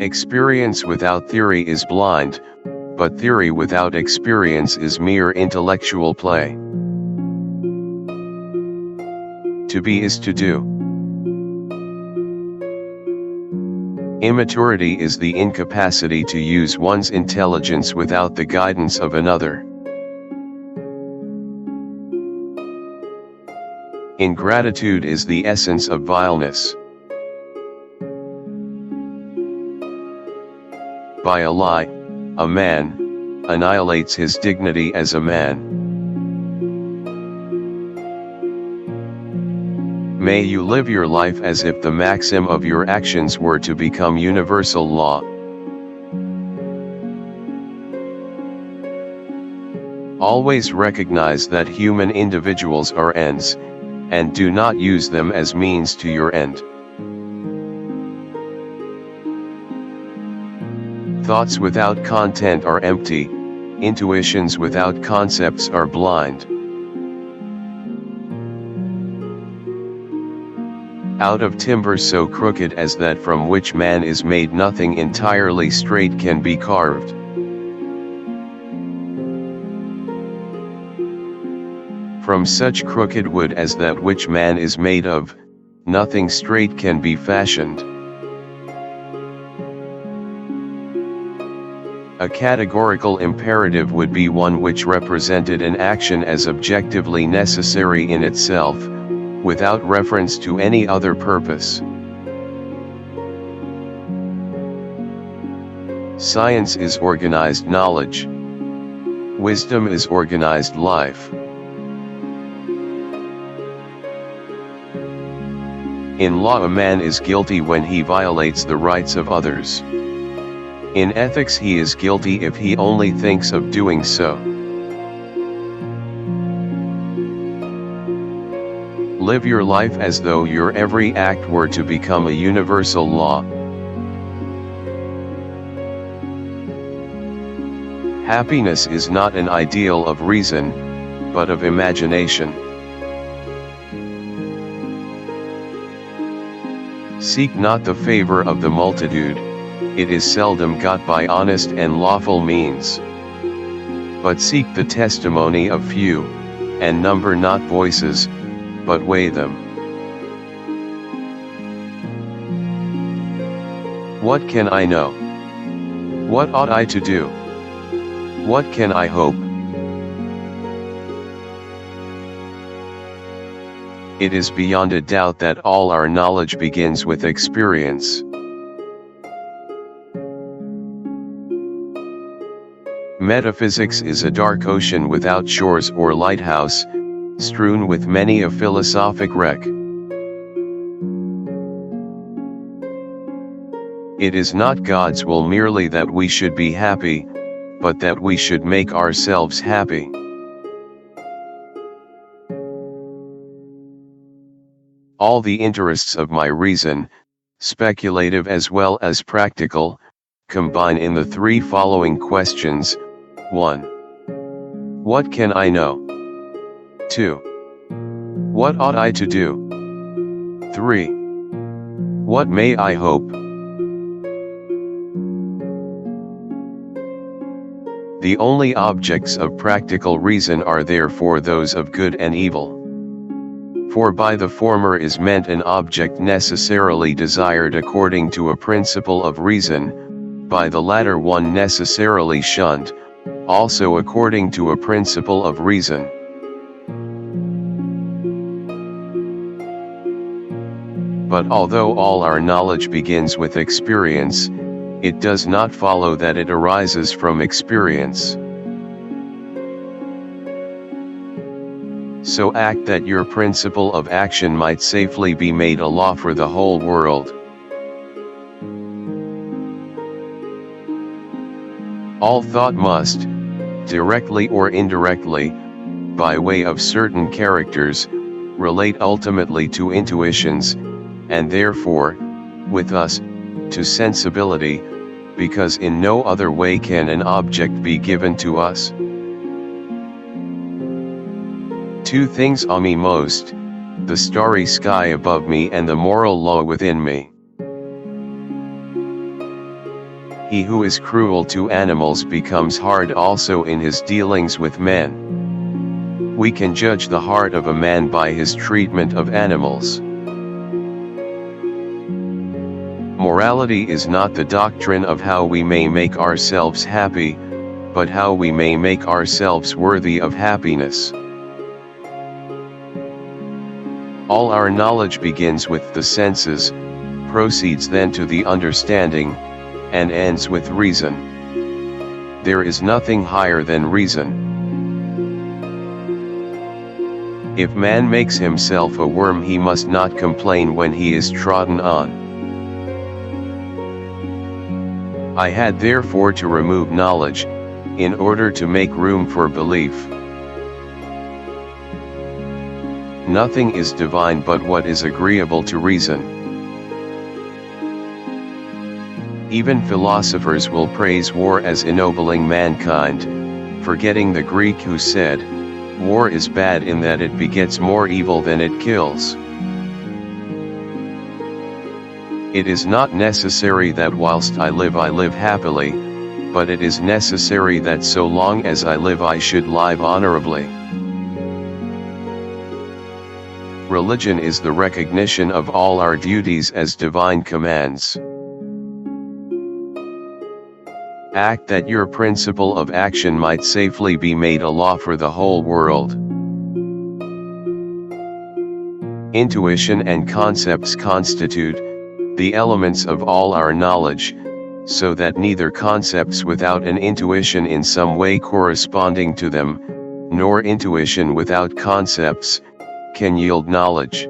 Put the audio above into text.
Experience without theory is blind, but theory without experience is mere intellectual play. To be is to do. Immaturity is the incapacity to use one's intelligence without the guidance of another. Ingratitude is the essence of vileness. By a lie, a man annihilates his dignity as a man. May you live your life as if the maxim of your actions were to become universal law. Always recognize that human individuals are ends, and do not use them as means to your end. Thoughts without content are empty, intuitions without concepts are blind. Out of timber so crooked as that from which man is made nothing entirely straight can be carved. From such crooked wood as that which man is made of, nothing straight can be fashioned. A categorical imperative would be one which represented an action as objectively necessary in itself, without reference to any other purpose. Science is organized knowledge. Wisdom is organized life. In law, a man is guilty when he violates the rights of others. In ethics, he is guilty if he only thinks of doing so. Live your life as though your every act were to become a universal law. Happiness is not an ideal of reason, but of imagination. Seek not the favor of the multitude, it is seldom got by honest and lawful means. But seek the testimony of few, and number not voices, but weigh them. What can I know? What ought I to do? What can I hope? It is beyond a doubt that all our knowledge begins with experience. Metaphysics is a dark ocean without shores or lighthouse, strewn with many a philosophic wreck. It is not God's will merely that we should be happy, but that we should make ourselves happy. All the interests of my reason, speculative as well as practical, combine in the three following questions. 1. What can I know? 2. What ought I to do? 3. What may I hope? The only objects of practical reason are therefore those of good and evil. For by the former is meant an object necessarily desired according to a principle of reason, by the latter one necessarily shunned, also according to a principle of reason. But although all our knowledge begins with experience, it does not follow that it arises from experience. So act that your principle of action might safely be made a law for the whole world. All thought must, directly or indirectly, by way of certain characters, relate ultimately to intuitions, and therefore, with us, to sensibility, because in no other way can an object be given to us. Two things awe me most, the starry sky above me and the moral law within me. He who is cruel to animals becomes hard also in his dealings with men. We can judge the heart of a man by his treatment of animals. Morality is not the doctrine of how we may make ourselves happy, but how we may make ourselves worthy of happiness. All our knowledge begins with the senses, proceeds then to the understanding, and ends with reason. There is nothing higher than reason. If man makes himself a worm, he must not complain when he is trodden on. I had therefore to remove knowledge, in order to make room for belief. Nothing is divine but what is agreeable to reason. Even philosophers will praise war as ennobling mankind, forgetting the Greek who said, "War is bad in that it begets more evil than it kills." It is not necessary that whilst I live happily, but it is necessary that so long as I live I should live honorably. Religion is the recognition of all our duties as divine commands. Act that your principle of action might safely be made a law for the whole world. Intuition and concepts constitute the elements of all our knowledge, so that neither concepts without an intuition in some way corresponding to them, nor intuition without concepts, can yield knowledge.